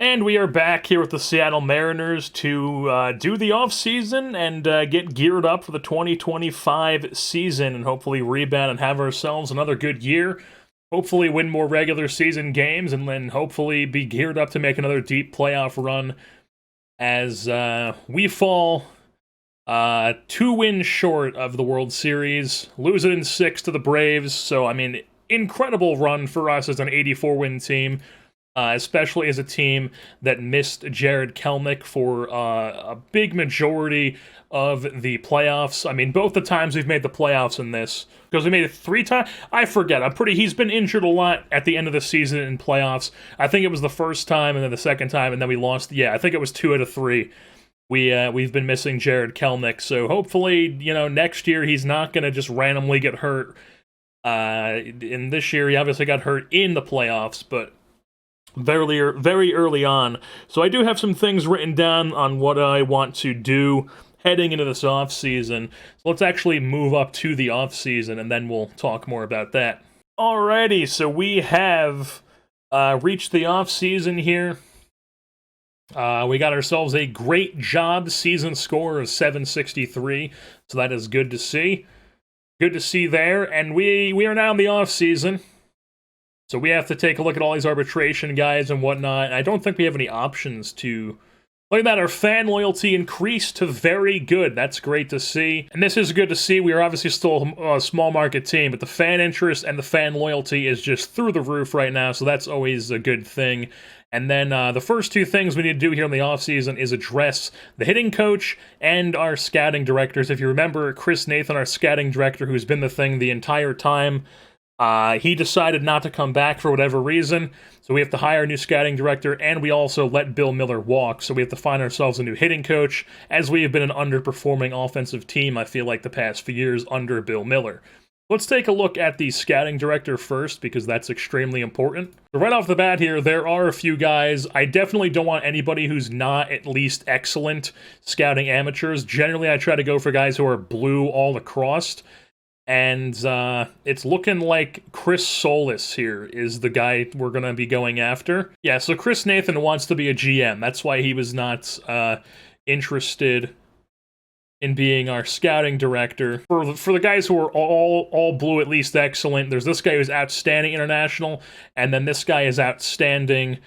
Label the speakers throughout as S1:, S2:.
S1: And we are back here with the Seattle Mariners to do the offseason and get geared up for the 2025 season and hopefully rebound and have ourselves another good year. Hopefully win more regular season games and then hopefully be geared up to make another deep playoff run as we fall 2 wins short of the World Series, lose it in 6 to the Braves. So, I mean, incredible run for us as an 84-win team. Especially as a team that missed Jarred Kelenic for a big majority of the playoffs. I mean, both the times we've made the playoffs in this, because we made it 3 times. I forget. He's been injured a lot at the end of the season in playoffs. I think it was the first time and then the second time, and then we lost. Yeah, I think it was 2 out of 3. We've been missing Jarred Kelenic, so hopefully, next year he's not going to just randomly get hurt. In this year, he obviously got hurt in the playoffs, but very early on. So I do have some things written down on what I want to do heading into this offseason. So let's actually move up to the offseason, and then we'll talk more about that. Alrighty, so we have reached the offseason here. We got ourselves a great job season score of 763, so that is good to see. Good to see there, and we are now in the offseason. So we have to take a look at all these arbitration guys and whatnot. I don't think we have any options to... Look at that, our fan loyalty increased to very good. That's great to see. And this is good to see. We are obviously still a small market team, but the fan interest and the fan loyalty is just through the roof right now, so that's always a good thing. And then the first 2 things we need to do here in the offseason is address the hitting coach and our scouting directors. If you remember, Chris Nathan, our scouting director, who's been the thing the entire time, he decided not to come back for whatever reason, so we have to hire a new scouting director, and we also let Bill Miller walk, so we have to find ourselves a new hitting coach, as we have been an underperforming offensive team, I feel like, the past few years under Bill Miller. Let's take a look at the scouting director first, because that's extremely important. So right off the bat here, there are a few guys. I definitely don't want anybody who's not at least excellent scouting amateurs. Generally, I try to go for guys who are blue all across. And it's looking like Chris Solis here is the guy we're going to be going after. Yeah, so Chris Nathan wants to be a GM. That's why he was not interested in being our scouting director. For the guys who are all blue, at least excellent, there's this guy who's outstanding international, and then this guy is outstanding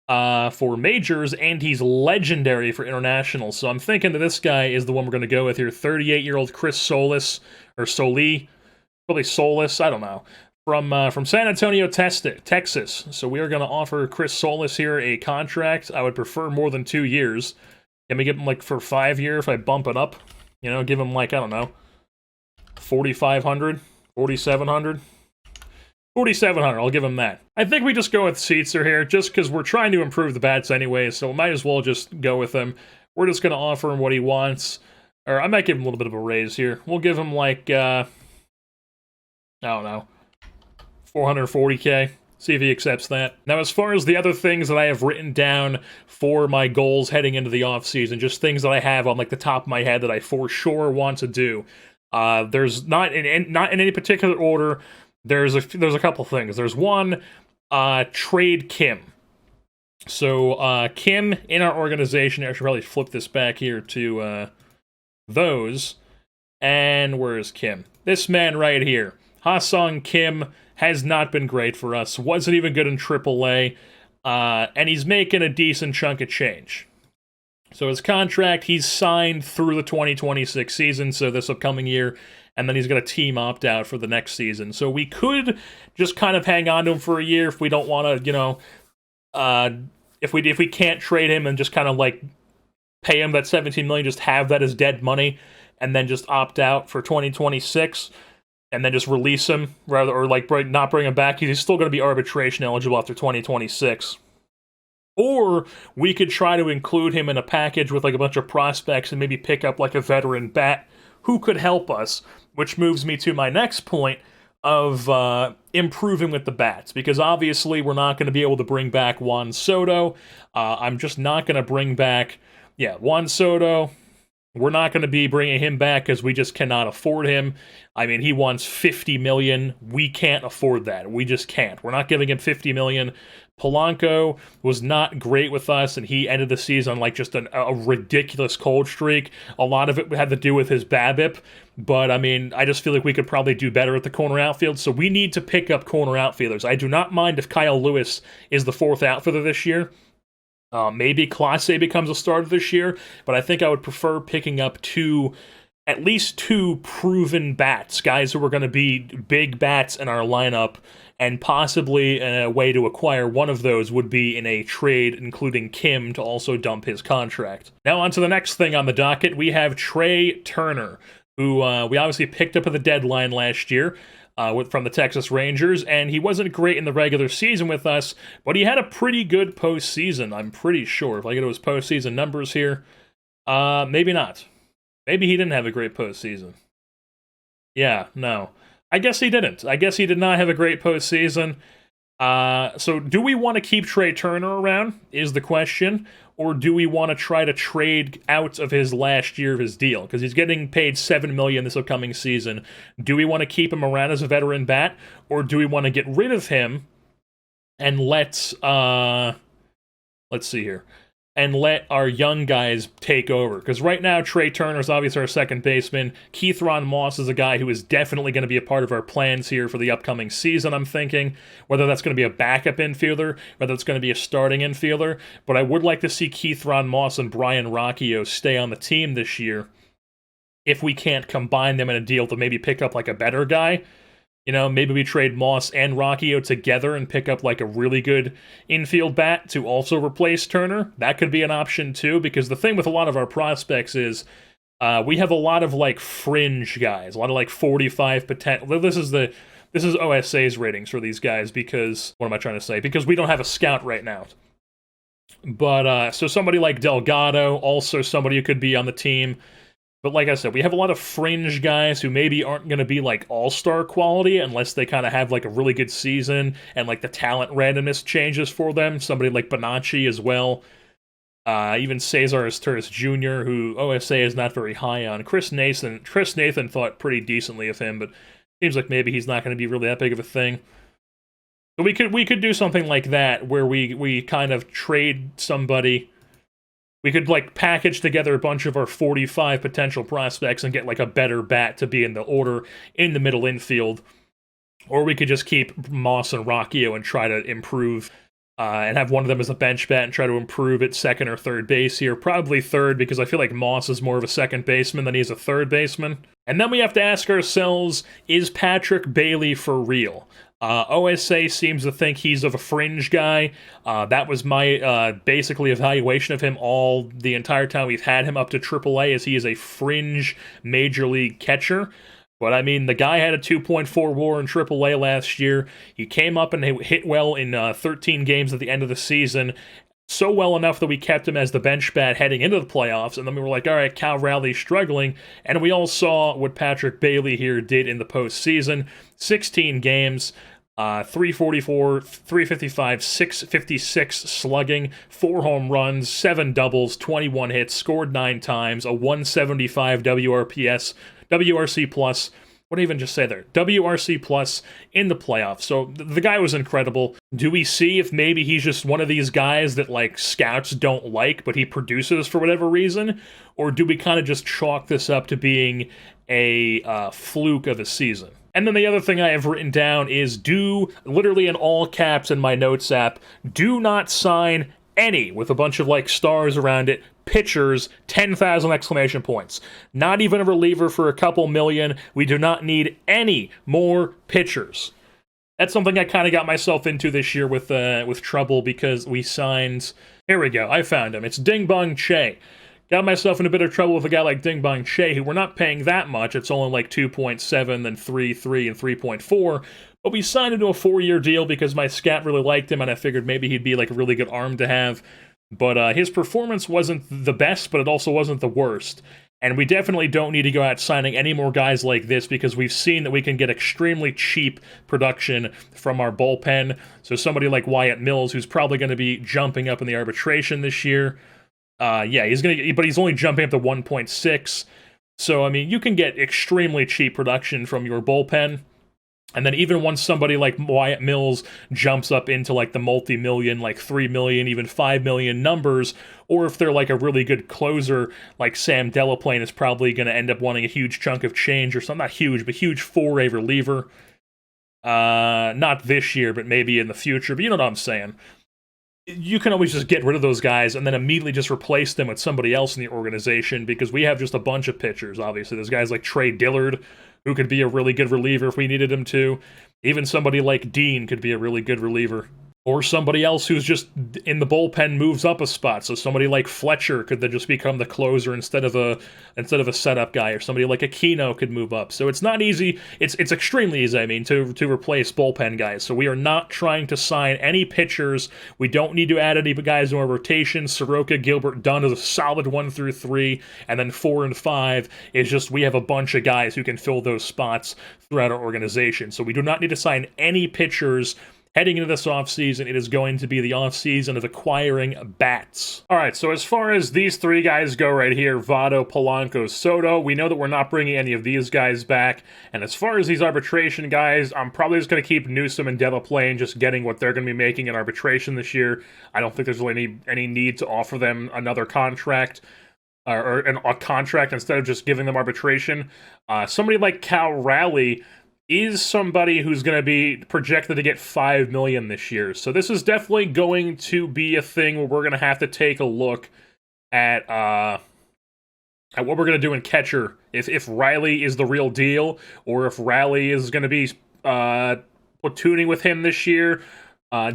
S1: for majors, and he's legendary for international. So I'm thinking that this guy is the one we're going to go with here. 38-year-old Chris Solis, or Soli, probably Solis, I don't know, from San Antonio, Texas. So we are going to offer Chris Solis here a contract. I would prefer more than 2 years. Can we give him like for 5 years if I bump it up? Give him like, I don't know, 4,500, 4,700. 4,700, I'll give him that. I think we just go with Seitzer here, just because we're trying to improve the bats anyway, so we might as well just go with him. We're just going to offer him what he wants. Or I might give him a little bit of a raise here. We'll give him like, I don't know, 440K. See if he accepts that. Now, as far as the other things that I have written down for my goals heading into the offseason, just things that I have on like the top of my head that I for sure want to do. There's not in any particular order. There's a couple things. There's one, trade Kim. So Kim in our organization, I should probably flip this back here to those. And where is Kim? This man right here. Ha-Sung Kim has not been great for us. Wasn't even good in AAA. And he's making a decent chunk of change. So his contract, he's signed through the 2026 season, so this upcoming year, and then he's got a team opt-out for the next season. So we could just kind of hang on to him for a year if we don't want to, if we can't trade him and just kind of like pay him that $17 million, just have that as dead money, and then just opt out for 2026, and then just release him, rather, or like not bring him back. He's still going to be arbitration eligible after 2026. Or we could try to include him in a package with like a bunch of prospects and maybe pick up like a veteran bat who could help us, which moves me to my next point of improving with the bats, because obviously we're not going to be able to bring back Juan Soto. I'm just not going to bring back, Juan Soto. We're not going to be bringing him back because we just cannot afford him. I mean, he wants $50 million. We can't afford that. We just can't. We're not giving him $50 million Polanco was not great with us, and he ended the season on like just a ridiculous cold streak. A lot of it had to do with his BABIP, but I mean, I just feel like we could probably do better at the corner outfield, so we need to pick up corner outfielders. I do not mind if Kyle Lewis is the fourth outfielder this year. Maybe Clase becomes a starter this year, but I think I would prefer picking up at least two proven bats, guys who are going to be big bats in our lineup, and possibly a way to acquire one of those would be in a trade, including Kim, to also dump his contract. Now on to the next thing on the docket, we have Trey Turner, who we obviously picked up at the deadline last year from the Texas Rangers, and he wasn't great in the regular season with us, but he had a pretty good postseason, I'm pretty sure. If I go to his postseason numbers here, maybe not. Maybe he didn't have a great postseason. Yeah, no. I guess he didn't. I guess he did not have a great postseason. So do we want to keep Trey Turner around, is the question, or do we want to try to trade out of his last year of his deal? Because he's getting paid $7 million this upcoming season. Do we want to keep him around as a veteran bat, or do we want to get rid of him and let's see here, and let our young guys take over? Because right now, Trey Turner is obviously our second baseman. Keith Ron Moss is a guy who is definitely going to be a part of our plans here for the upcoming season, I'm thinking. Whether that's going to be a backup infielder, whether it's going to be a starting infielder. But I would like to see Keith Ron Moss and Brian Rocchio stay on the team this year if we can't combine them in a deal to maybe pick up like a better guy. You know, maybe we trade Moss and Rocchio together and pick up like a really good infield bat to also replace Turner. That could be an option too, because the thing with a lot of our prospects is we have a lot of like fringe guys, a lot of like 45 potential. This is OSA's ratings for these guys because, what am I trying to say? Because we don't have a scout right now. But so somebody like Delgado, also somebody who could be on the team. But like I said, we have a lot of fringe guys who maybe aren't going to be like all-star quality unless they kind of have like a really good season and like the talent randomness changes for them. Somebody like Bonacci as well. Even Cesar Esturris Jr., who OSA is not very high on. Chris Nathan thought pretty decently of him, but seems like maybe he's not going to be really that big of a thing. But we could do something like that where we kind of trade somebody. We could, like, package together a bunch of our 45 potential prospects and get, like, a better bat to be in the order in the middle infield. Or we could just keep Moss and Rocchio and try to improve and have one of them as a bench bat and try to improve at second or third base here. Probably third, because I feel like Moss is more of a second baseman than he is a third baseman. And then we have to ask ourselves, is Patrick Bailey for real? OSA seems to think he's of a fringe guy. That was my basically evaluation of him the entire time we've had him up to AAA, as he is a fringe major league catcher. But I mean, the guy had a 2.4 WAR in AAA last year. He came up and hit well in 13 games at the end of the season. So well enough that we kept him as the bench bat heading into the playoffs, and then we were like, all right, Cal Rowley's struggling, and we all saw what Patrick Bailey here did in the postseason. 16 games, 344, 355, 656 slugging, 4 home runs, 7 doubles, 21 hits, scored 9 times, a 175 WRC plus. What did I even just say there? WRC plus in the playoffs. So the guy was incredible. Do we see if maybe he's just one of these guys that like scouts don't like, but he produces for whatever reason? Or do we kind of just chalk this up to being a fluke of a season? And then the other thing I have written down is literally in all caps in my notes app, do not sign any, with a bunch of like stars around it, pitchers, 10,000 exclamation points. Not even a reliever for a couple million. We do not need any more pitchers. That's something I kind of got myself into this year with trouble, because we signed... Here we go, I found him. It's Ding Bong Che. Got myself in a bit of trouble with a guy like Ding Bong Che, who we're not paying that much. It's only like 2.7, then 3.3, and 3.4. But we signed him to a 4-year deal because my scout really liked him, and I figured maybe he'd be like a really good arm to have. But his performance wasn't the best, but it also wasn't the worst. And we definitely don't need to go out signing any more guys like this, because we've seen that we can get extremely cheap production from our bullpen. So somebody like Wyatt Mills, who's probably going to be jumping up in the arbitration this year. Yeah, but he's only jumping up to 1.6. So, I mean, you can get extremely cheap production from your bullpen. And then even once somebody like Wyatt Mills jumps up into like the multi-million, like 3 million, even 5 million numbers, or if they're like a really good closer, like Sam Delaplane is probably going to end up wanting a huge chunk of change or something, not huge, but huge for a reliever. Not this year, but maybe in the future, but you know what I'm saying. You can always just get rid of those guys and then immediately just replace them with somebody else in the organization, because we have just a bunch of pitchers, obviously. There's guys like Trey Dillard, who could be a really good reliever if we needed him to. Even somebody like Dean could be a really good reliever. Or somebody else who's just in the bullpen moves up a spot. So somebody like Fletcher could then just become the closer instead of a setup guy, or somebody like Aquino could move up. So it's not easy. It's extremely easy, I mean, to replace bullpen guys. So we are not trying to sign any pitchers. We don't need to add any guys to our rotation. Soroka, Gilbert, Dunn is a solid 1 through 3, and then 4 and 5 is just we have a bunch of guys who can fill those spots throughout our organization. So we do not need to sign any pitchers. Heading into this offseason, it is going to be the offseason of acquiring bats. All right, so as far as these three guys go right here, Votto, Polanco, Soto, we know that we're not bringing any of these guys back. And as far as these arbitration guys, I'm probably just going to keep Newsom and Delaplane, just getting what they're going to be making in arbitration this year. I don't think there's really any need to offer them another contract. Or a contract instead of just giving them arbitration. Somebody like Cal Raleigh is somebody who's going to be projected to get $5 million this year. So this is definitely going to be a thing where we're going to have to take a look at what we're going to do in catcher. If Riley is the real deal, or if Raleigh is going to be platooning with him this year.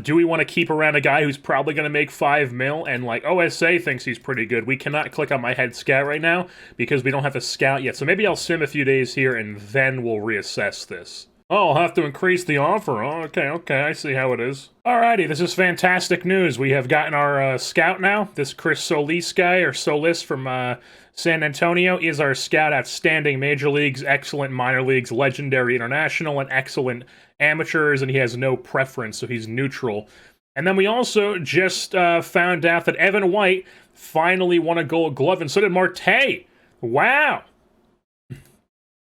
S1: Do we want to keep around a guy who's probably going to make $5 million, and like OSA thinks he's pretty good? We cannot click on my head scout right now because we don't have a scout yet. So maybe I'll sim a few days here and then we'll reassess this. Oh, I'll have to increase the offer. Oh, okay, I see how it is. Alrighty, this is fantastic news. We have gotten our scout now. This Chris Solis guy, or Solis from San Antonio, is our scout. Outstanding major leagues, excellent minor leagues, legendary international, and excellent amateurs, and he has no preference, so he's neutral. And then we also just found out that Evan White finally won a Gold Glove, and so did Marte. Wow.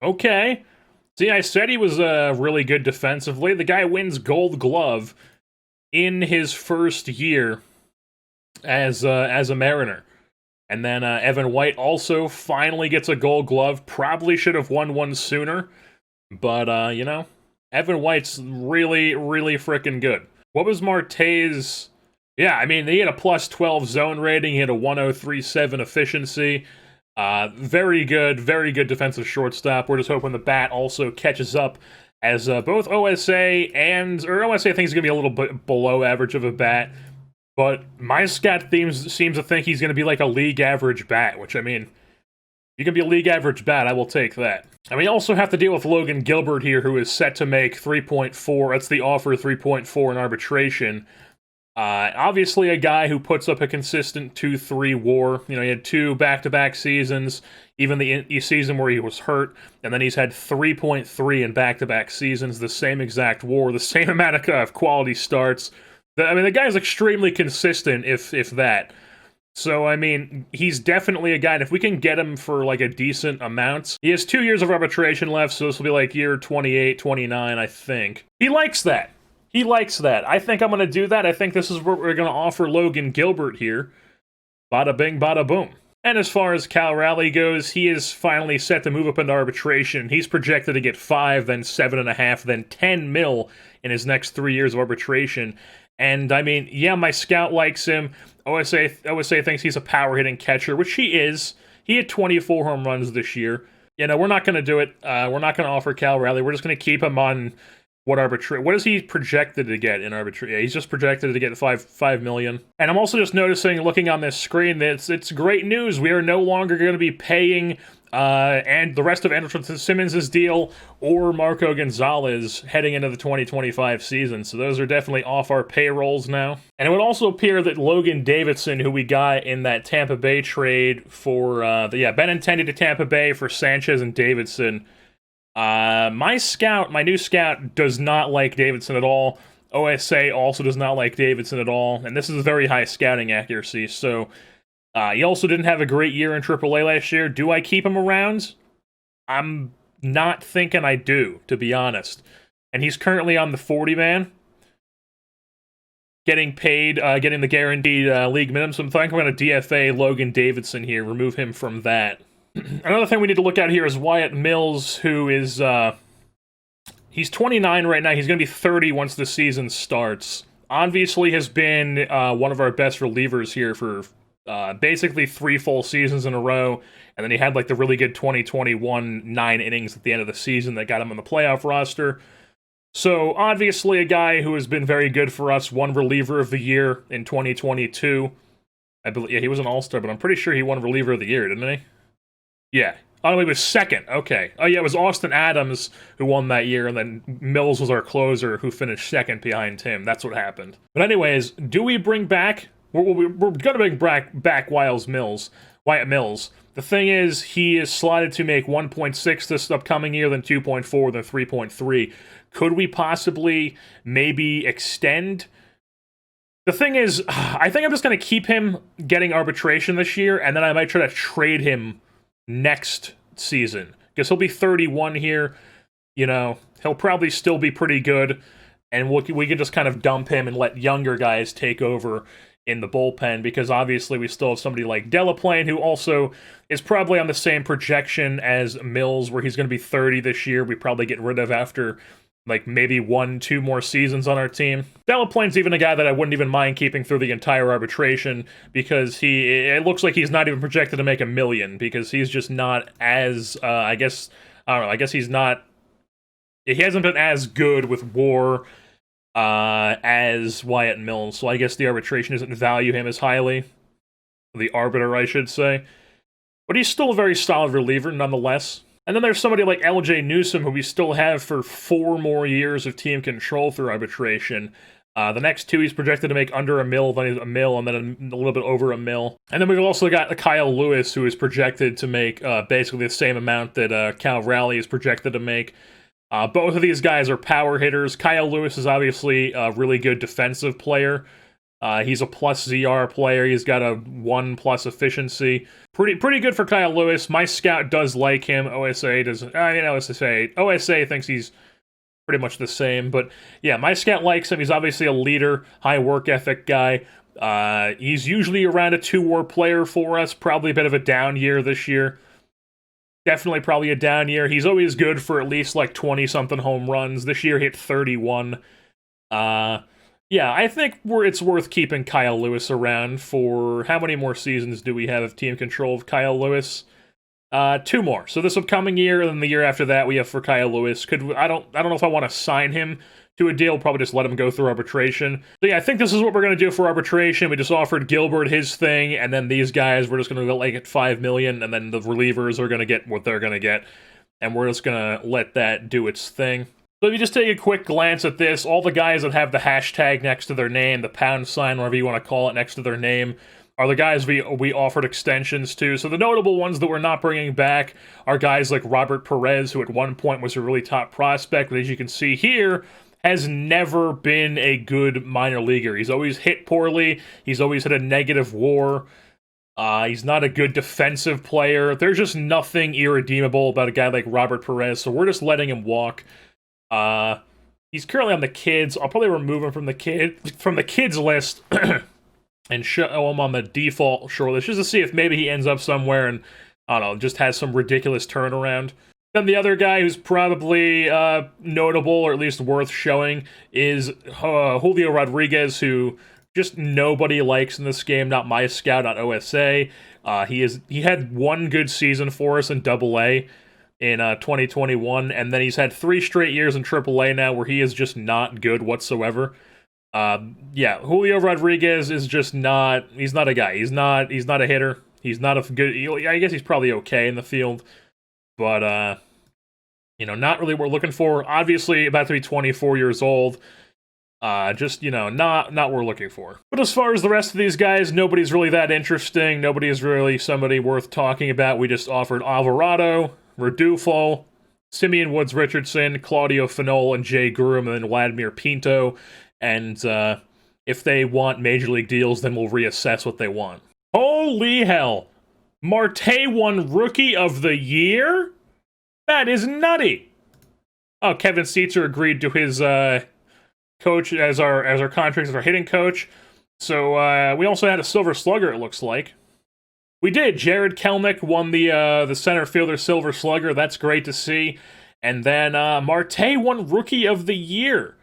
S1: Okay. See, I said he was really good defensively. The guy wins Gold Glove in his first year as a Mariner. And then Evan White also finally gets a Gold Glove. Probably should have won one sooner, but you know, Evan White's really, really freaking good. What was Marte's? Yeah, I mean, he had a plus 12 zone rating. He had a 103.7 efficiency. Very good defensive shortstop. We're just hoping the bat also catches up, as both OSA OSA thinks he's going to be a little bit below average of a bat. But my scout seems to think he's going to be like a league average bat, which, I mean, you can be a league average bat, I will take that. And we also have to deal with Logan Gilbert here, who is set to make 3.4. That's the offer, 3.4 in arbitration. Obviously a guy who puts up a consistent 2-3 WAR. You know, he had 2 back-to-back seasons, even the season where he was hurt, and then he's had 3.3 in back-to-back seasons, the same exact WAR, the same amount of quality starts. I mean, the guy's extremely consistent, if that. So, I mean, he's definitely a guy, and if we can get him for, like, a decent amount. He has 2 years of arbitration left, so this will be, like, year 28, 29, I think. He likes that. He likes that. I think I'm going to do that. I think this is what we're going to offer Logan Gilbert here. Bada bing, bada boom. And as far as Cal Raleigh goes, he is finally set to move up into arbitration. He's projected to get 5, then 7.5, then 10 mil in his next 3 years of arbitration. And, I mean, yeah, my scout likes him. OSA thinks he's a power-hitting catcher, which he is. He had 24 home runs this year. You know, we're not going to do it. We're not going to offer Cal Raleigh. We're just going to keep him on what is he projected to get in arbitration? Yeah, he's just projected to get $5 million. And I'm also just noticing, looking on this screen, that it's great news. We are no longer going to be paying and the rest of Andrelton Simmons' deal or Marco Gonzalez heading into the 2025 season. So those are definitely off our payrolls now. And it would also appear that Logan Davidson, who we got in that Tampa Bay trade for, Benintendi to Tampa Bay for Sanchez and Davidson, my new scout does not like Davidson at all. OSA also does not like Davidson at all. And this is very high scouting accuracy, so he also didn't have a great year in AAA last year. Do I keep him around? I'm not thinking I do, to be honest. and he's currently on the 40-man. Getting paid, getting the guaranteed league minimum. So I think I'm going to DFA Logan Davidson here, remove him from that. Another thing we need to look at here is Wyatt Mills, who is, he's 29 right now. He's going to be 30 once the season starts. Obviously has been one of our best relievers here for basically 3 full seasons in a row. And then he had like the really good 2021 9 innings at the end of the season that got him on the playoff roster. So, obviously a guy who has been very good for us, won reliever of the year in 2022. I believe, yeah, he was an all-star, but I'm pretty sure he won reliever of the year, didn't he? Yeah. Oh, he was second. Okay. Oh, yeah, it was Austin Adams who won that year, and then Mills was our closer who finished second behind him. That's what happened. But anyways, do we bring back... We're going to bring back Wyatt Mills. The thing is, he is slotted to make 1.6 this upcoming year, then 2.4, then 3.3. Could we possibly maybe extend? The thing is, I think I'm just going to keep him getting arbitration this year, and then I might try to trade him next season. Because he'll be 31 here. You know, he'll probably still be pretty good, and we can just kind of dump him and let younger guys take over in the bullpen, because obviously we still have somebody like Delaplane, who also is probably on the same projection as Mills, where he's going to be 30 this year. We probably get rid of after like maybe 1-2 more seasons on our team. Delaplane's even a guy that I wouldn't even mind keeping through the entire arbitration, because it looks like he's not even projected to make $1 million, because he's just not as, I guess he's not, he hasn't been as good with WAR as Wyatt Mills, so I guess the arbitration doesn't value him as highly. The arbiter, I should say. But he's still a very solid reliever, nonetheless. And then there's somebody like LJ Newsome, who we still have for 4 more years of team control through arbitration. The next 2 he's projected to make under $1 million, then $1 million, and then a little bit over $1 million. And then we've also got Kyle Lewis, who is projected to make basically the same amount that Cal Raleigh is projected to make. Both of these guys are power hitters. Kyle Lewis is obviously a really good defensive player. He's a plus ZR player. He's got a 1+ efficiency. Pretty good for Kyle Lewis. My scout does like him. OSA doesn't. OSA thinks he's pretty much the same. But yeah, my scout likes him. He's obviously a leader, high work ethic guy. He's usually around a 2-WAR player for us. Probably a bit of a down year this year. Definitely probably a down year. He's always good for at least like 20-something home runs. This year he hit 31. Yeah, I think it's worth keeping Kyle Lewis around for... How many more seasons do we have of team control of Kyle Lewis? 2 more. So this upcoming year, and then the year after that, we have for Kyle Lewis. I don't know if I want to sign him to a deal. Probably just let him go through arbitration. So yeah, I think this is what we're going to do for arbitration. We just offered Gilbert his thing, and then these guys, we're just going to go like at $5 million, and then the relievers are going to get what they're going to get, and we're just going to let that do its thing. So if you just take a quick glance at this, all the guys that have the hashtag next to their name, the pound sign, whatever you want to call it, next to their name, are the guys we offered extensions to. So the notable ones that we're not bringing back are guys like Robert Perez, who at one point was a really top prospect, but as you can see here, has never been a good minor leaguer. He's always hit poorly. He's always had a negative WAR. He's not a good defensive player. There's just nothing irredeemable about a guy like Robert Perez, so we're just letting him walk. He's currently on the kids. I'll probably remove him from the kids list and show him on the default shortlist just to see if maybe he ends up somewhere and, I don't know, just has some ridiculous turnaround. Then the other guy who's probably notable, or at least worth showing, is Julio Rodriguez, who just nobody likes in this game. Not my scout, not OSA. He had 1 good season for us in Double-A in 2021, and then he's had 3 straight years in Triple-A now where he is just not good whatsoever. Yeah, Julio Rodriguez is just not... He's not a guy. He's not a hitter. He's not a good... I guess he's probably okay in the field. But, you know, not really what we're looking for. Obviously, about to be 24 years old. Just, you know, not what we're looking for. But as far as the rest of these guys, nobody's really that interesting. Nobody is really somebody worth talking about. We just offered Alvarado, Rodulfo, Simeon Woods-Richardson, Claudio Fanola, and Jay Groom, and then Vladimir Pinto. And if they want major league deals, then we'll reassess what they want. Holy hell! Marte won Rookie of the Year? That is nutty! Oh, Kevin Seitzer agreed to his coach as our contract as our hitting coach. So we also had a Silver Slugger, it looks like. We did. Jared Kelenic won the center fielder Silver Slugger. That's great to see. And then Marte won Rookie of the Year.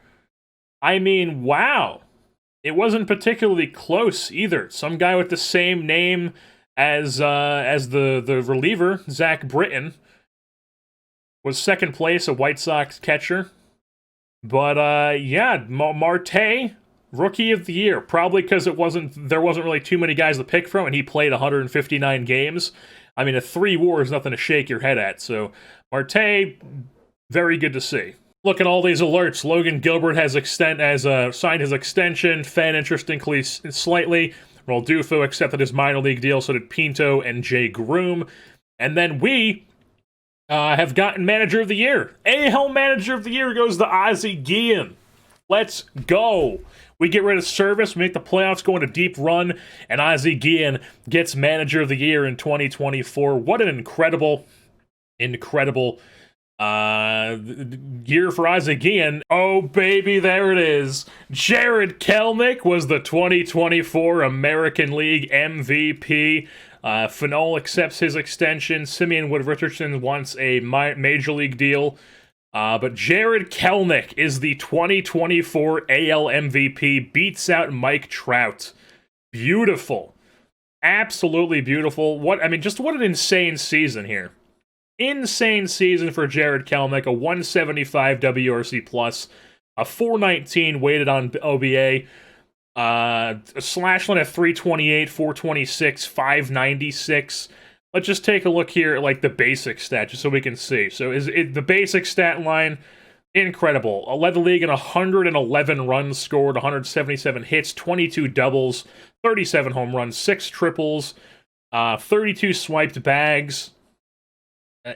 S1: I mean, wow. It wasn't particularly close either. Some guy with the same name as the reliever, Zach Britton, was second place, a White Sox catcher. But yeah, Marte, Rookie of the Year, probably because there wasn't really too many guys to pick from, and he played 159 games. I mean, a 3 WAR is nothing to shake your head at. So Marte, very good to see. Look at all these alerts. Logan Gilbert has signed his extension. Fan interest increased slightly. Rodulfo accepted his minor league deal. So did Pinto and Jay Groom. And then we have gotten Manager of the Year. AL Manager of the Year goes to Ozzie Guillen. Let's go. We get rid of Service, we make the playoffs, go on a deep run, and Ozzie Guillen gets Manager of the Year in 2024. What an incredible year for Ozzie Guillen. Oh, baby, there it is. Jared Kelenic was the 2024 American League MVP. Fenol accepts his extension. Simeon Wood-Richardson wants a major league deal. But Jared Kelenic is the 2024 AL MVP, beats out Mike Trout. Beautiful. Absolutely beautiful. Just what an insane season here. Insane season for Jared Kelenic, a 175 WRC+, plus, a 419 weighted on OBA, a slash line of 328, 426, 596. Let's just take a look here at like the basic stats, just so we can see. So the basic stat line, incredible. Led the league in 111 runs scored, 177 hits, 22 doubles, 37 home runs, 6 triples, 32 swiped bags.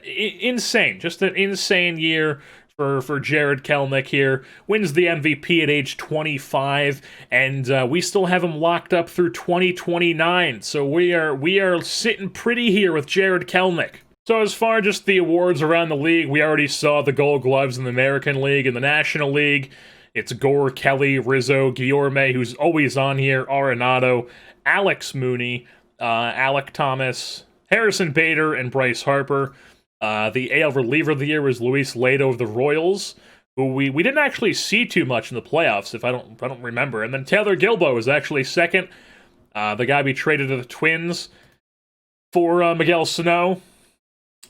S1: Insane. Just an insane year for Jared Kelenic here. Wins the MVP at age 25, and we still have him locked up through 2029. So we are sitting pretty here with Jared Kelenic. So as far as just the awards around the league, we already saw the Gold Gloves in the American League and the National League. It's Gore, Kelly, Rizzo, Guillorme, who's always on here, Arenado, Alex Mooney, Alec Thomas, Harrison Bader, and Bryce Harper. The AL reliever of the year was Luis Lato of the Royals, who we didn't actually see too much in the playoffs, if I don't remember. And then Taylor Gilbo was actually second. The guy we traded to the Twins for Miguel Sano.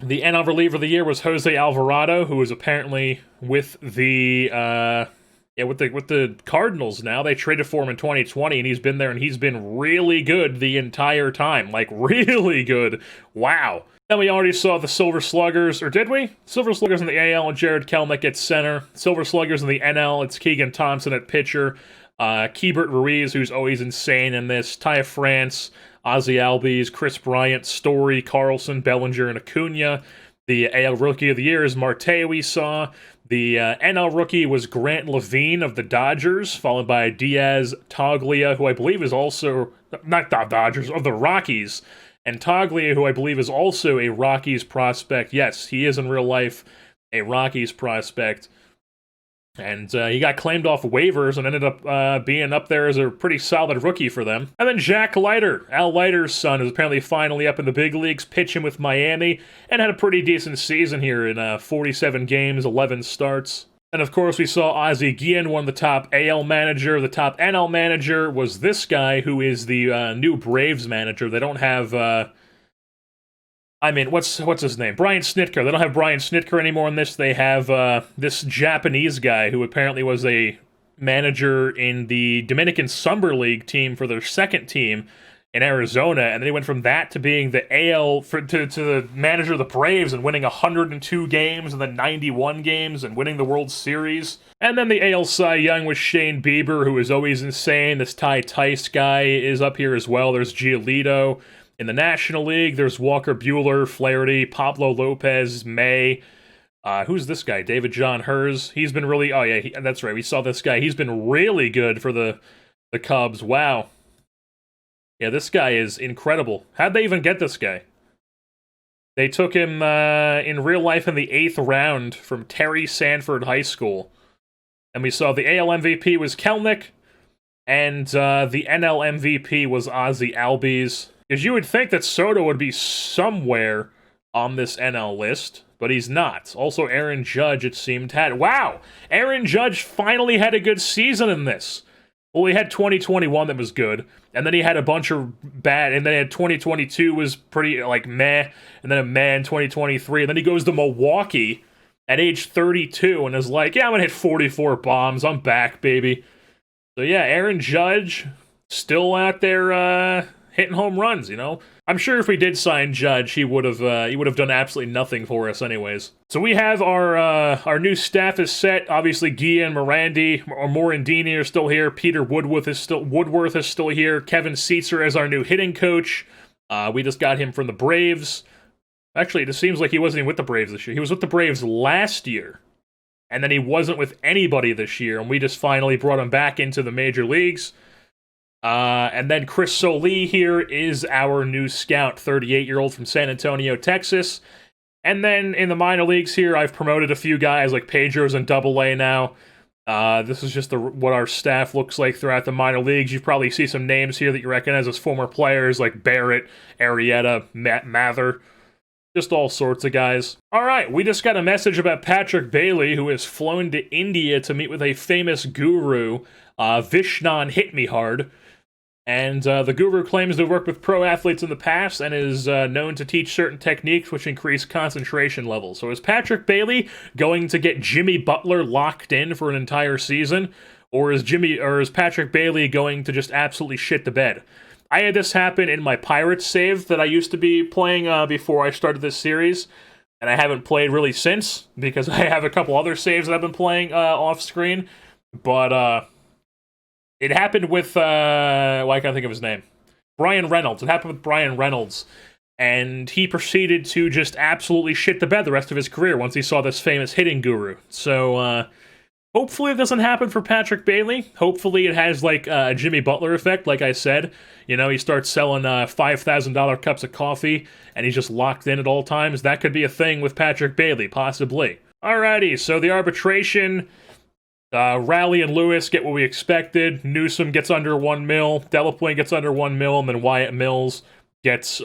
S1: The NL reliever of the year was Jose Alvarado, who is apparently with the Cardinals now. They traded for him in 2020, and he's been there, and he's been really good the entire time. Like, really good. Wow. Then we already saw the Silver Sluggers, or did we? Silver Sluggers in the AL, and Jared Kelenic at center. Silver Sluggers in the NL, it's Keegan Thompson at pitcher. Keibert Ruiz, who's always insane in this. Ty France, Ozzie Albies, Chris Bryant, Story, Carlson, Bellinger, and Acuna. The AL Rookie of the Year is Marte, we saw. The NL Rookie was Grant Levine of the Dodgers, followed by Diaz Toglia, who I believe is also, not the Dodgers, of the Rockies. And Toglia, who I believe is also a Rockies prospect. Yes, he is in real life a Rockies prospect. And he got claimed off waivers and ended up being up there as a pretty solid rookie for them. And then Jack Leiter, Al Leiter's son, is apparently finally up in the big leagues, pitching with Miami, and had a pretty decent season here in 47 games, 11 starts. And of course, we saw Ozzie Guillen won the top AL manager. The top NL manager was this guy, who is the new Braves manager. They don't have, what's his name? Brian Snitker. They don't have Brian Snitker anymore in this. They have this Japanese guy who apparently was a manager in the Dominican Summer League team for their second team in Arizona, and then he went from that to being the AL to the manager of the Braves and winning 102 games and then 91 games and winning the World Series. And then the AL Cy Young was Shane Bieber, who is always insane. This Ty Tice guy is up here as well. There's Giolito. In the National League, there's Walker Buehler, Flaherty, Pablo Lopez, May. Who's this guy? David John Hers. He's been really... Oh, yeah, that's right. We saw this guy. He's been really good for the Cubs. Wow. Yeah, this guy is incredible. How'd they even get this guy? They took him in real life in the 8th round from Terry Sanford High School. And we saw the AL MVP was Kelnick, and the NL MVP was Ozzie Albies. Because you would think that Soto would be somewhere on this NL list, but he's not. Also, Aaron Judge, it seemed, had... Wow! Aaron Judge finally had a good season in this. Well, he had 2021 that was good, and then he had a bunch of bad, and then he had 2022 was pretty, like, meh, and then a meh in 2023, and then he goes to Milwaukee at age 32 and is like, yeah, I'm gonna hit 44 bombs, I'm back, baby. So yeah, Aaron Judge, still out there, hitting home runs, you know? I'm sure if we did sign Judge, he would have done absolutely nothing for us anyways. So we have our new staff is set. Obviously, Guillen, Morandini are still here. Peter Woodworth is still here. Kevin Seitzer as our new hitting coach. We just got him from the Braves. Actually, it seems like he wasn't even with the Braves this year. He was with the Braves last year. And then he wasn't with anybody this year, and we just finally brought him back into the major leagues. And then Chris Solie here is our new scout, 38-year-old from San Antonio, Texas. And then in the minor leagues here, I've promoted a few guys, like Pedro's in Double-A now. This is just what our staff looks like throughout the minor leagues. You probably see some names here that you recognize as former players, like Barrett, Arrieta, Mather. Just all sorts of guys. Alright, we just got a message about Patrick Bailey, who has flown to India to meet with a famous guru, Vishnan Hit Me Hard. And the guru claims to have worked with pro athletes in the past and is known to teach certain techniques which increase concentration levels. So is Patrick Bailey going to get Jimmy Butler locked in for an entire season? Or is Patrick Bailey going to just absolutely shit the bed? I had this happen in my Pirates save that I used to be playing before I started this series. And I haven't played really since, because I have a couple other saves that I've been playing off-screen. But, it happened with, I can't think of his name. Brian Reynolds. It happened with Brian Reynolds. And he proceeded to just absolutely shit the bed the rest of his career once he saw this famous hitting guru. So, hopefully it doesn't happen for Patrick Bailey. Hopefully it has, like, a Jimmy Butler effect, like I said. You know, he starts selling $5,000 cups of coffee, and he's just locked in at all times. That could be a thing with Patrick Bailey, possibly. Alrighty, so the arbitration... Raleigh and Lewis get what we expected. Newsom gets under 1 mil. Delaplane gets under 1 mil, and then Wyatt Mills gets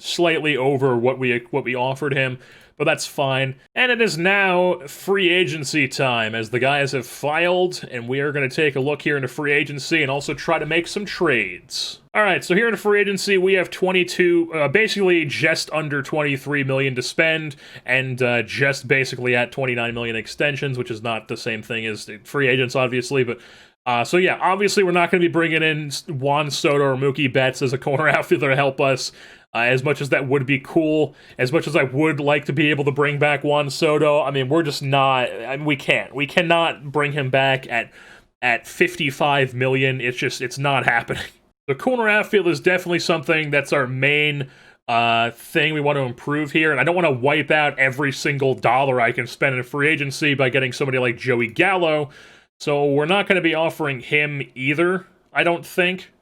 S1: slightly over what we offered him. But that's fine. And it is now free agency time, as the guys have filed, and we are going to take a look here into free agency and also try to make some trades. Alright, so here in free agency, we have basically just under 23 million to spend, and just basically at 29 million extensions, which is not the same thing as free agents, obviously, but so yeah, obviously we're not going to be bringing in Juan Soto or Mookie Betts as a corner outfielder to help us. As much as that would be cool, as much as I would like to be able to bring back Juan Soto, I mean, we're just not, we can't. We cannot bring him back at 55 million. It's not happening. The corner outfield is definitely something that's our main thing we want to improve here, and I don't want to wipe out every single dollar I can spend in free agency by getting somebody like Joey Gallo, so we're not going to be offering him either, I don't think.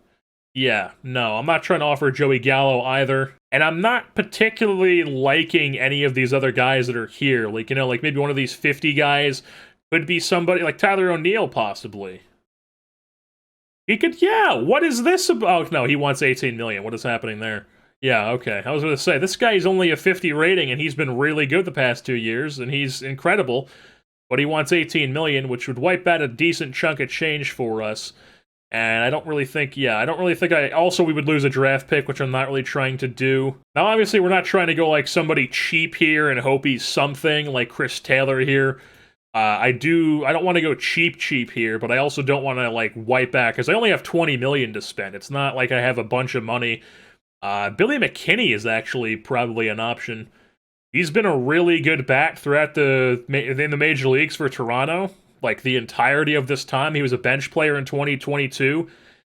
S1: Yeah, no, I'm not trying to offer Joey Gallo either. And I'm not particularly liking any of these other guys that are here. Like, you know, like maybe one of these 50 guys could be somebody like Tyler O'Neill, possibly. He could, yeah, what is this about? Oh, no, he wants 18 million. What is happening there? Yeah, okay. I was going to say, this guy is only a 50 rating, and he's been really good the past 2 years, and he's incredible. But he wants 18 million, which would wipe out a decent chunk of change for us. And I don't really think, also we would lose a draft pick, which I'm not really trying to do. Now, obviously, we're not trying to go like somebody cheap here and hope he's something like Chris Taylor here. I don't want to go cheap here, but I also don't want to like wipe out, because I only have 20 million to spend. It's not like I have a bunch of money. Billy McKinney is actually probably an option. He's been a really good bat throughout in the major leagues for Toronto. Like, the entirety of this time. He was a bench player in 2022,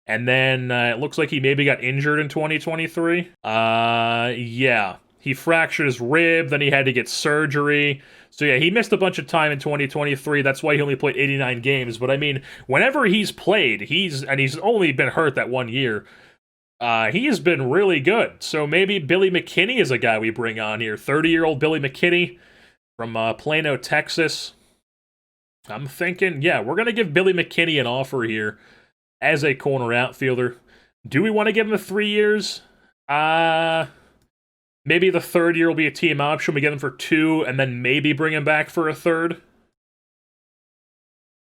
S1: and then it looks like he maybe got injured in 2023. Yeah. He fractured his rib, then he had to get surgery. So yeah, he missed a bunch of time in 2023. That's why he only played 89 games. But I mean, whenever he's played, he's only been hurt that 1 year. He has been really good. So maybe Billy McKinney is a guy we bring on here. 30-year-old Billy McKinney from Plano, Texas. I'm thinking, yeah, we're going to give Billy McKinney an offer here as a corner outfielder. Do we want to give him 3 years? Maybe the third year will be a team option. We get him for 2 and then maybe bring him back for a third.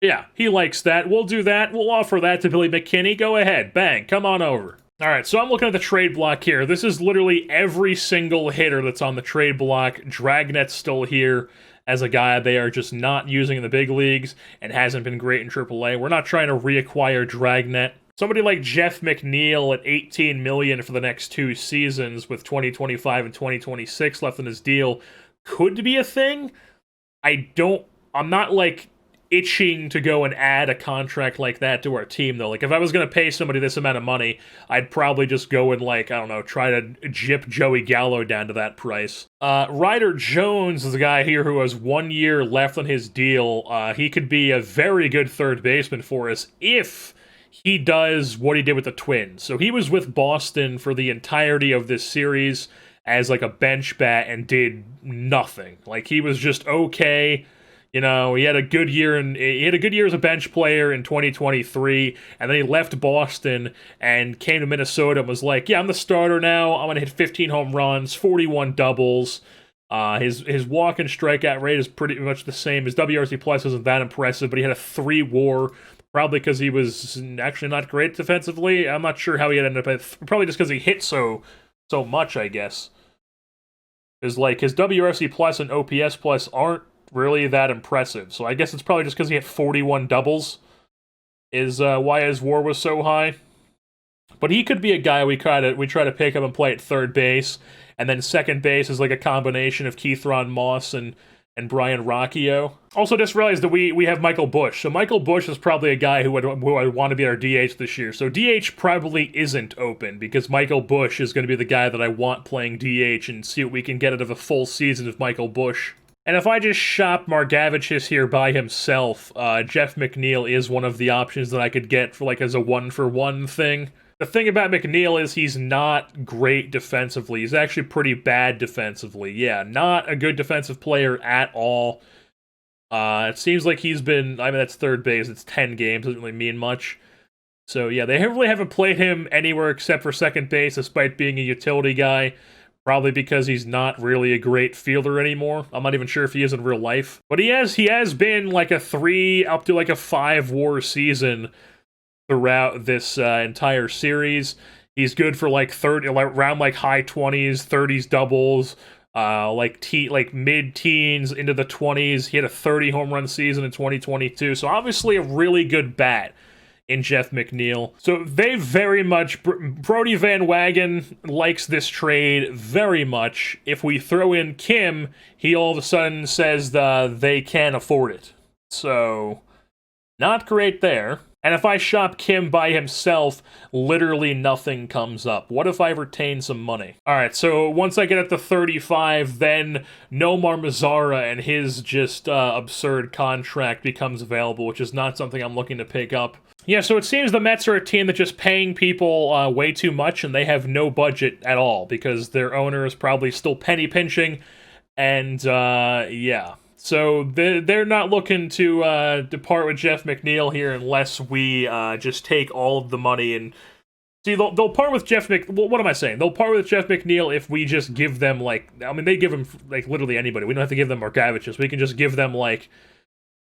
S1: Yeah, he likes that. We'll do that. We'll offer that to Billy McKinney. Go ahead. Bang. Come on over. All right, so I'm looking at the trade block here. This is literally every single hitter that's on the trade block. Dragnet's still here as a guy they are just not using in the big leagues and hasn't been great in AAA. We're not trying to reacquire Dragnet. Somebody like Jeff Mcneal at $18 million for the next 2 seasons with 2025 and 2026 left in his deal could be a thing. I'm not like itching to go and add a contract like that to our team, though. Like, if I was going to pay somebody this amount of money, I'd probably just go and, like, I don't know, try to jip Joey Gallo down to that price. Ryder Jones is a guy here who has 1 year left on his deal. He could be a very good third baseman for us if he does what he did with the Twins. So he was with Boston for the entirety of this series as, like, a bench bat and did nothing. Like, he was just okay. You know, he had a good year as a bench player in 2023, and then he left Boston and came to Minnesota and was like, yeah, I'm the starter now. I'm going to hit 15 home runs, 41 doubles. His walk and strikeout rate is pretty much the same. His WRC plus isn't that impressive, but he had a 3 WAR, probably because he was actually not great defensively. I'm not sure how he ended up, probably just because he hit so much, I guess. Is like his WRC plus and OPS plus aren't really that impressive. So I guess it's probably just because he had 41 doubles is why his WAR was so high. But he could be a guy we try to pick up and play at third base, and then second base is like a combination of Keithron Moss and Brian Rocchio. Also, just realized that we have Michael Busch. So Michael Busch is probably a guy who would want to be our DH this year. So DH probably isn't open because Michael Busch is going to be the guy that I want playing DH and see what we can get out of a full season of Michael Busch. And if I just shop Margevicius here by himself, Jeff Mcneal is one of the options that I could get for like as a 1-for-1 thing. The thing about Mcneal is he's not great defensively. He's actually pretty bad defensively. Yeah, not a good defensive player at all. It seems like he's been, I mean, that's third base. It's 10 games. Doesn't really mean much. So yeah, they really haven't played him anywhere except for second base, despite being a utility guy. Probably because he's not really a great fielder anymore. I'm not even sure if he is in real life. But he has been like a 3 up to like a 5 WAR season throughout this entire series. He's good for like 30, around like high 20s, 30s doubles, like mid-teens into the 20s. He had a 30 home run season in 2022. So obviously a really good bat in Jeff Mcneal. So they very much, Brody Van Wagen likes this trade very much. If we throw in Kim, he all of a sudden says they can't afford it. So, not great there. And if I shop Kim by himself, literally nothing comes up. What if I retain some money? Alright, so once I get up to 35, then Nomar Mazara and his just absurd contract becomes available, which is not something I'm looking to pick up. Yeah, so it seems the Mets are a team that's just paying people way too much, and they have no budget at all, because their owner is probably still penny pinching, and yeah. So they're not looking to depart with Jeff Mcneal here unless we just take all of the money and... See, they'll part with Jeff Well, what am I saying? They'll part with Jeff Mcneal if we just give them, like... I mean, they give him, like, literally anybody. We don't have to give them Margevicius. We can just give them, like,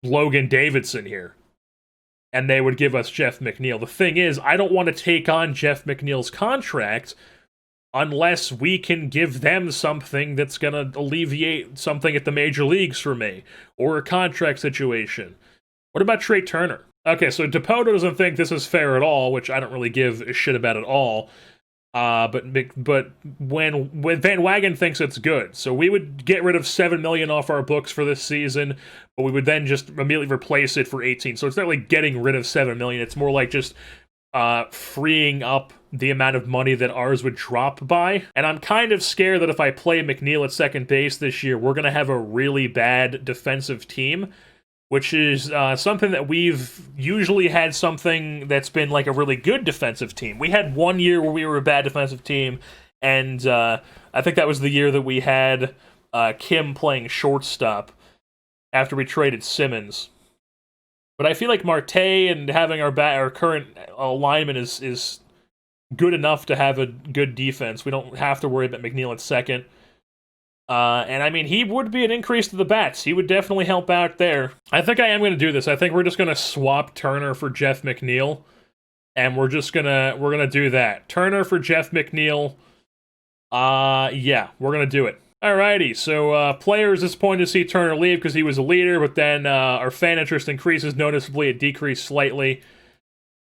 S1: Logan Davidson here. And they would give us Jeff Mcneal. The thing is, I don't want to take on Jeff McNeal's contract unless we can give them something that's going to alleviate something at the major leagues for me, or a contract situation. What about Trey Turner? Okay, so Dipoto doesn't think this is fair at all, which I don't really give a shit about at all. But when Van Wagen thinks it's good, so we would get rid of $7 million off our books for this season, but we would then just immediately replace it for 18. So it's not like getting rid of $7 million. It's more like just freeing up the amount of money that ours would drop by. And I'm kind of scared that if I play Mcneal at second base this year, we're gonna have a really bad defensive team, which is something that we've usually had something that's been like a really good defensive team. We had one year where we were a bad defensive team, and I think that was the year that we had Kim playing shortstop after we traded Simmons. But I feel like Marte and having our current alignment is good enough to have a good defense. We don't have to worry about Mcneal at second. And I mean, he would be an increase to the bats. He would definitely help out there. I think I am going to do this. I think we're just going to swap Turner for Jeff McNeil. And we're going to do that. Turner for Jeff McNeil. Yeah, we're going to do it. Alrighty, so players disappointed to see Turner leave because he was a leader, but then our fan interest increases noticeably. It decreased slightly.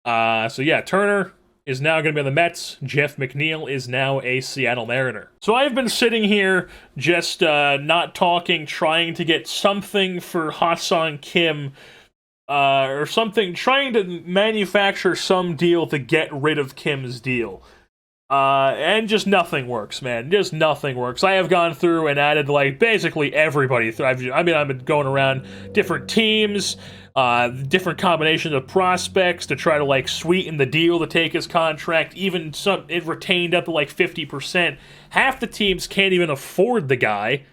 S1: So yeah, Turner is now going to be on the Mets. Jeff McNeil is now a Seattle Mariner. So I've been sitting here just not talking, trying to get something for Ha-Seong Kim or something, trying to manufacture some deal to get rid of Kim's deal. And just nothing works, man. Just nothing works. I have gone through and added, like, basically everybody. I've been going around different teams, different combinations of prospects to try to, like, sweeten the deal to take his contract. Even it retained up to, like, 50%. Half the teams can't even afford the guy.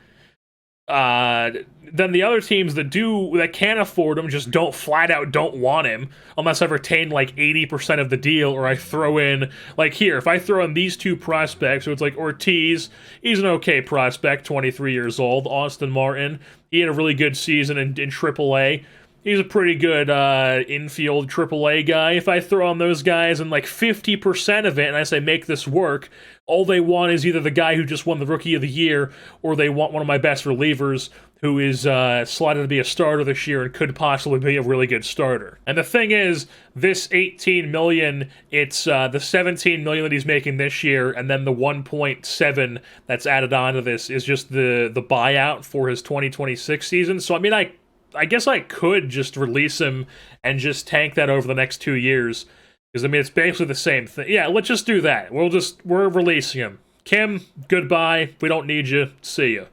S1: Then the other teams that can afford him just flat out don't want him unless I've retained like 80% of the deal, or I throw in, like, here, if I throw in these two prospects, so it's like Ortiz, he's an okay prospect, 23 years old. Austin Martin, he had a really good season in AAA. He's a pretty good infield AAA guy. If I throw on those guys and like 50% of it and I say make this work, all they want is either the guy who just won the Rookie of the Year, or they want one of my best relievers who is slotted to be a starter this year and could possibly be a really good starter. And the thing is, this $18 million, it's the $17 million that he's making this year, and then the $1.7 that's added on to this is just the buyout for his 2026 season. So I mean, I guess I could just release him and just tank that over the next 2 years. Because, I mean, it's basically the same thing. Yeah, let's just do that. We're releasing him. Kim, goodbye. We don't need you. See ya.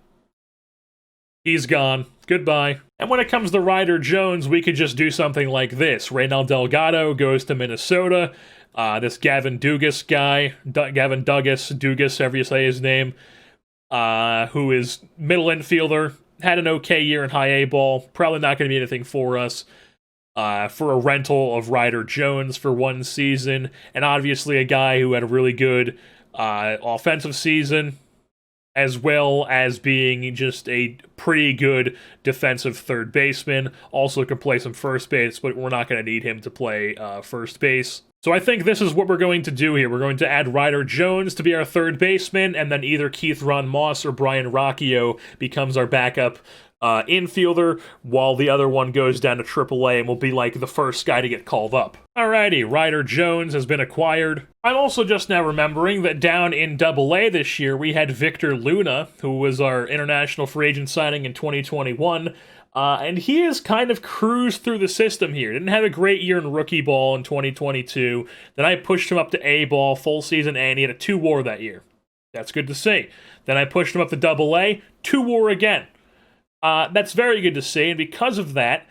S1: He's gone. Goodbye. And when it comes to Ryder Jones, we could just do something like this. Reynel Delgado goes to Minnesota. This Gavin Dugas guy, Gavin Dugas, however you say his name, who is middle infielder, had an okay year in high A ball. Probably not going to be anything for us. For a rental of Ryder Jones for one season, and obviously a guy who had a really good offensive season, as well as being just a pretty good defensive third baseman. Also can play some first base, but we're not going to need him to play first base. So I think this is what we're going to do here. We're going to add Ryder Jones to be our third baseman, and then either Keith Ron Moss or Brian Rocchio becomes our backup infielder, while the other one goes down to AAA and will be like the first guy to get called up. Alrighty, Ryder Jones has been acquired. I'm also just now remembering that down in AA this year, we had Victor Luna, who was our international free agent signing in 2021, and he has kind of cruised through the system here. Didn't have a great year in rookie ball in 2022. Then I pushed him up to A ball, full season, and he had a 2 WAR that year. That's good to see. Then I pushed him up to AA, 2 WAR again. That's very good to see, and because of that,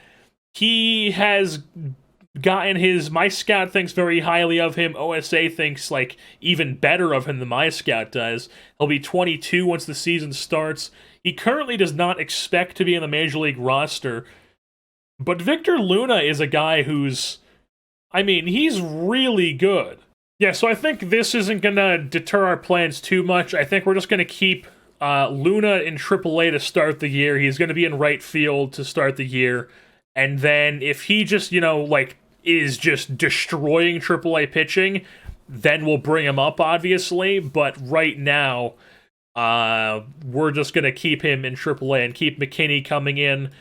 S1: he has gotten my scout thinks very highly of him. OSA thinks, like, even better of him than my scout does. He'll be 22 once the season starts. He currently does not expect to be in the Major League roster, but Victor Luna is a guy who's, I mean, he's really good. Yeah, so I think this isn't going to deter our plans too much. I think we're just going to keep Luna in AAA to start the year. He's going to be in right field to start the year. And then if he just, is just destroying AAA pitching, then we'll bring him up, obviously. But right now, we're just going to keep him in AAA and keep Mckinney coming in.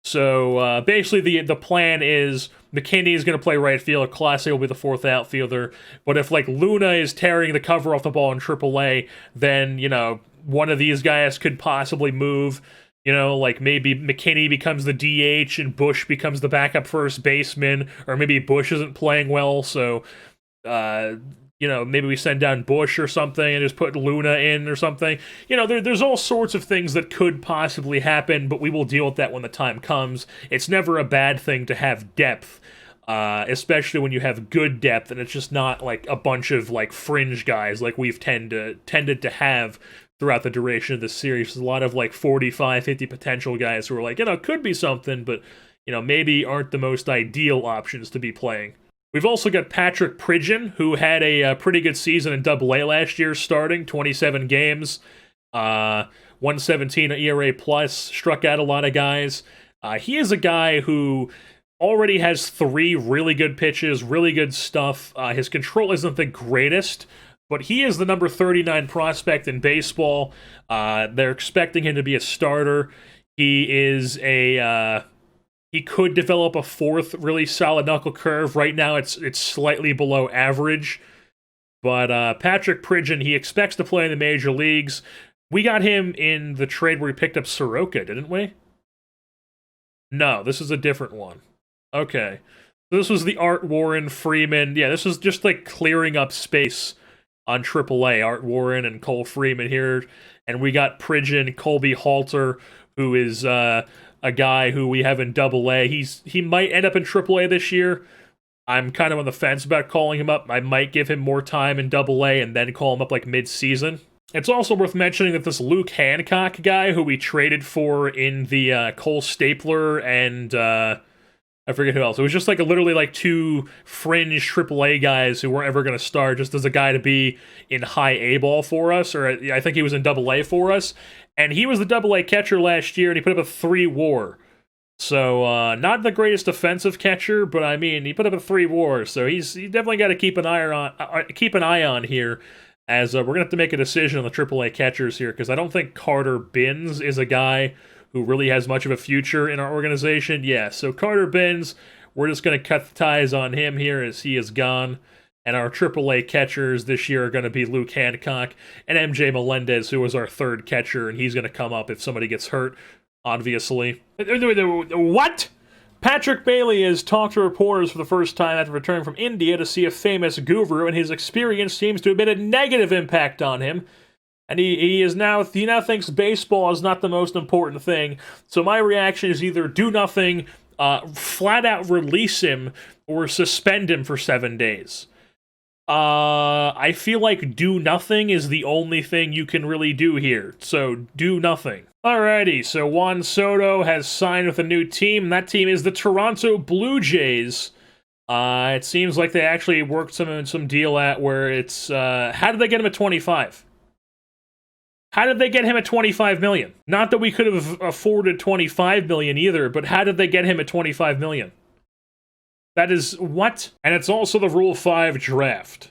S1: So basically the plan is Mckinney is going to play right field. Clase will be the fourth outfielder. But if, like, Luna is tearing the cover off the ball in AAA, then, one of these guys could possibly move. Like maybe McKinney becomes the DH and Bush becomes the backup first baseman, or maybe Bush isn't playing well, so maybe we send down Bush or something and just put Luna in or something. There's all sorts of things that could possibly happen, but we will deal with that when the time comes. It's never a bad thing to have depth, especially when you have good depth and it's just not like a bunch of like fringe guys like we've tended to have throughout the duration of this series. There's a lot of like 45, 50 potential guys who are like, could be something, but maybe aren't the most ideal options to be playing. We've also got Patrick Pridgen, who had a pretty good season in AA last year, starting 27 games, 117 ERA plus, struck out a lot of guys. He is a guy who already has 3 really good pitches, really good stuff. His control isn't the greatest, but he is the number 39 prospect in baseball. They're expecting him to be a starter. He could develop a 4th really solid knuckle curve. Right now, it's slightly below average. But Patrick Pridgen, he expects to play in the major leagues. We got him in the trade where we picked up Soroka, didn't we? No, this is a different one. Okay. This was the Art Warren Freeman. Yeah, this was just like clearing up space on AAA. Art Warren and Cole Freeman here. And we got Pridgen, Colby Halter, who is a guy who we have in AA. He might end up in AAA this year. I'm kind of on the fence about calling him up. I might give him more time in AA and then call him up like mid-season. It's also worth mentioning that this Luke Hancock guy who we traded for in the Cole Stapler and I forget who else. It was just like literally like 2 fringe AAA guys who weren't ever going to start just as a guy to be in high A ball for us, or I think he was in AA for us. And he was the AA catcher last year, and he put up a 3 WAR. So, not the greatest offensive catcher, but I mean, he put up a 3 WAR, so he's definitely got to keep an eye on here, as we're gonna have to make a decision on the AAA catchers here, because I don't think Carter Binns is a guy who really has much of a future in our organization. Yeah, so Carter Binns, we're just gonna cut the ties on him here as he is gone. And our AAA catchers this year are going to be Luke Hancock and MJ Melendez, who was our 3rd catcher, and he's going to come up if somebody gets hurt, obviously. What? Patrick Bailey has talked to reporters for the first time after returning from India to see a famous guru, and his experience seems to have been a negative impact on him. And he now thinks baseball is not the most important thing. So my reaction is either do nothing, flat out release him, or suspend him for 7 days. I feel like do nothing is the only thing you can really do here, so do nothing. Alrighty, so Juan Soto has signed with a new team, and that team is the Toronto Blue Jays. It seems like they actually worked some deal at where it's, how did they get him at 25? How did they get him at 25 million? Not that we could have afforded 25 million either, but how did they get him at 25 million? That is what? And it's also the Rule 5 draft.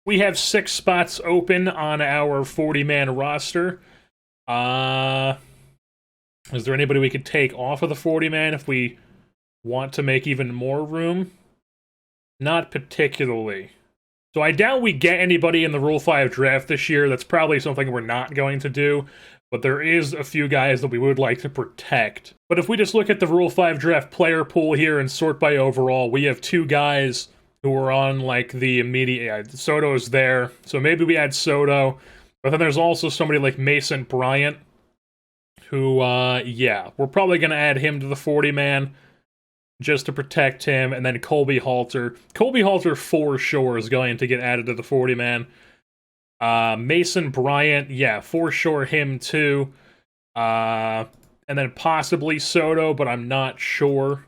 S1: We have 6 spots open on our 40-man roster. Is there anybody we could take off of the 40-man if we want to make even more room? Not particularly. So I doubt we get anybody in the Rule 5 draft this year. That's probably something we're not going to do. But there is a few guys that we would like to protect. But if we just look at the Rule 5 draft player pool here and sort by overall, we have 2 guys who are on, like, the immediate... Yeah, Soto's there, so maybe we add Soto. But then there's also somebody like Mason Bryant, who, we're probably going to add him to the 40-man just to protect him. And then Colby Halter. Colby Halter, for sure, is going to get added to the 40-man. Mason Bryant, for sure, him too. And then possibly Soto, but I'm not sure.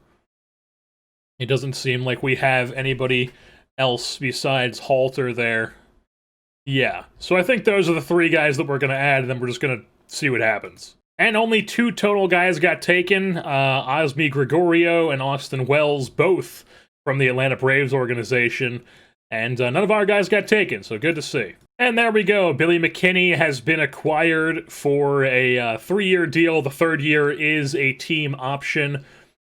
S1: It doesn't seem like we have anybody else besides Halter there. Yeah, so I think those are the 3 guys that we're going to add, and then we're just going to see what happens. And only 2 total guys got taken, Osmi Gregorio and Austin Wells, both from the Atlanta Braves organization. And none of our guys got taken, so good to see. And there we go. Billy Mckinney has been acquired for a 3-year deal. The 3rd year is a team option.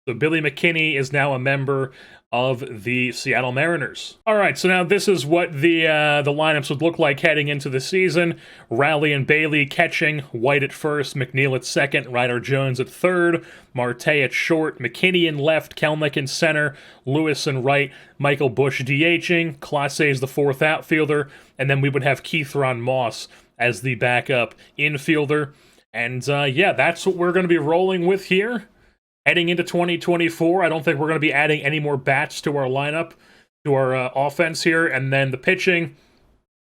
S1: So Billy Mckinney is now a member of the Seattle Mariners. All right, so now this is what the lineups would look like heading into the season. Rowley and Bailey catching, White at first, Mcneal at second, Ryder Jones at third, Marte at short, Mckinney in left, Kelenic in center, Lewis in right, Michael Busch DHing, Clase is the fourth outfielder, and then we would have Keithron Moss as the backup infielder. And yeah, that's what we're going to be rolling with here. Heading into 2024, I don't think we're going to be adding any more bats to our lineup, to our offense here. And then the pitching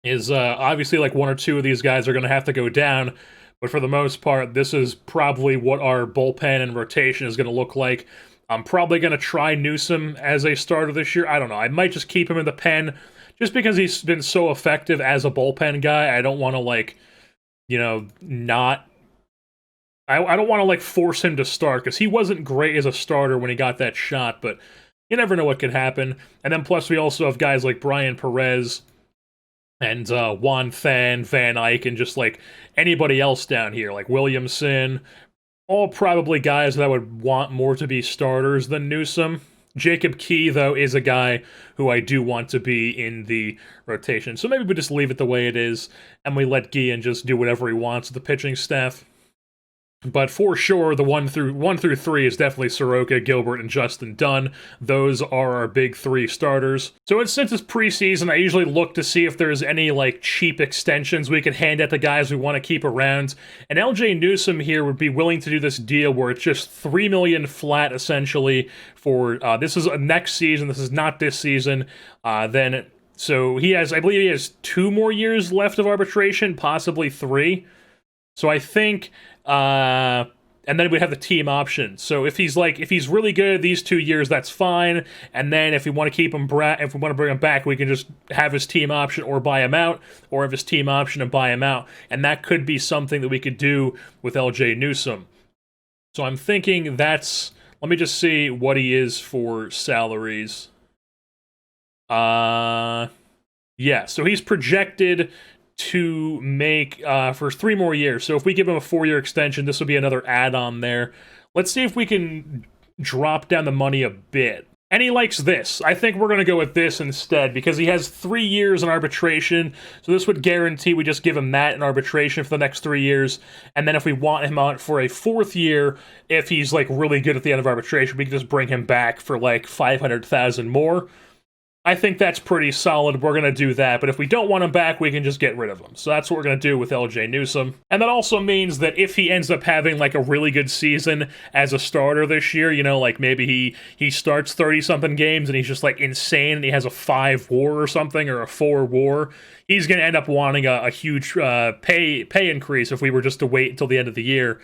S1: is obviously like one or two of these guys are going to have to go down. But for the most part, this is probably what our bullpen and rotation is going to look like. I'm probably going to try Newsom as a starter this year. I don't know. I might just keep him in the pen just because he's been so effective as a bullpen guy. I don't want to, like, you know, not... I don't want to, like, force him to start, because he wasn't great as a starter when he got that shot, but you never know what could happen. And then plus we also have guys like Brian Perez and Juan Van Eyck, and just, like, anybody else down here, like Williamson, all probably guys that I would want more to be starters than Newsom. Jacob Key, though, is a guy who I do want to be in the rotation. So maybe we just leave it the way it is, and we let Guillen just do whatever he wants with the pitching staff. But for sure, the 1 through 3 is definitely Soroka, Gilbert, and Justin Dunn. Those are our big three starters. So since it's preseason, I usually look to see if there's any, like, cheap extensions we could hand at the guys we want to keep around. And LJ Newsom here would be willing to do this deal where it's just $3 million flat, essentially, for, this is next season, this is not this season. So he has, I believe he has 2 more years left of arbitration, possibly 3. So I think... and then we have the team option. So if he's really good these 2 years, that's fine. And then if we want to keep him, if we want to bring him back, we can just have his team option or buy him out, or have his team option and buy him out. And that could be something that we could do with LJ Newsom. So I'm thinking that's, let me just see what he is for salaries. Yeah, so he's projected to make for 3 more years. So if we give him a 4-year extension, this will be another add-on there. Let's see if we can drop down the money a bit. And he likes this. I think we're going to go with this instead, because he has 3 years in arbitration, so this would guarantee we just give him that in arbitration for the next 3 years, and then if we want him out for a 4th year, if he's, like, really good at the end of arbitration, we can just bring him back for, like, $500,000 more. I think that's pretty solid. We're going to do that. But if we don't want him back, we can just get rid of him. So that's what we're going to do with LJ Newsom. And that also means that if he ends up having, like, a really good season as a starter this year, you know, like maybe he starts 30-something games and he's just, like, insane and he has a 5 WAR or something, or a 4 WAR, he's going to end up wanting a huge pay increase if we were just to wait until the end of the year.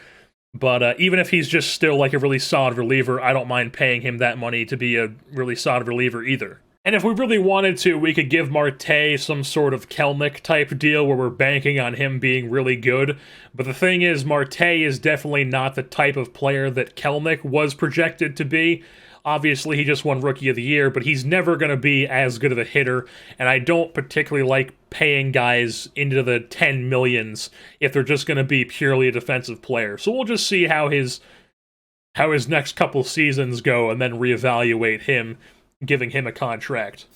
S1: But even if he's just still, like, a really solid reliever, I don't mind paying him that money to be a really solid reliever either. And if we really wanted to, we could give Marte some sort of Kelenic-type deal where we're banking on him being really good. But the thing is, Marte is definitely not the type of player that Kelenic was projected to be. Obviously, he just won Rookie of the Year, but he's never going to be as good of a hitter, and I don't particularly like paying guys into the 10 millions if they're just going to be purely a defensive player. So we'll just see how his next couple seasons go, and then reevaluate him, giving him a contract.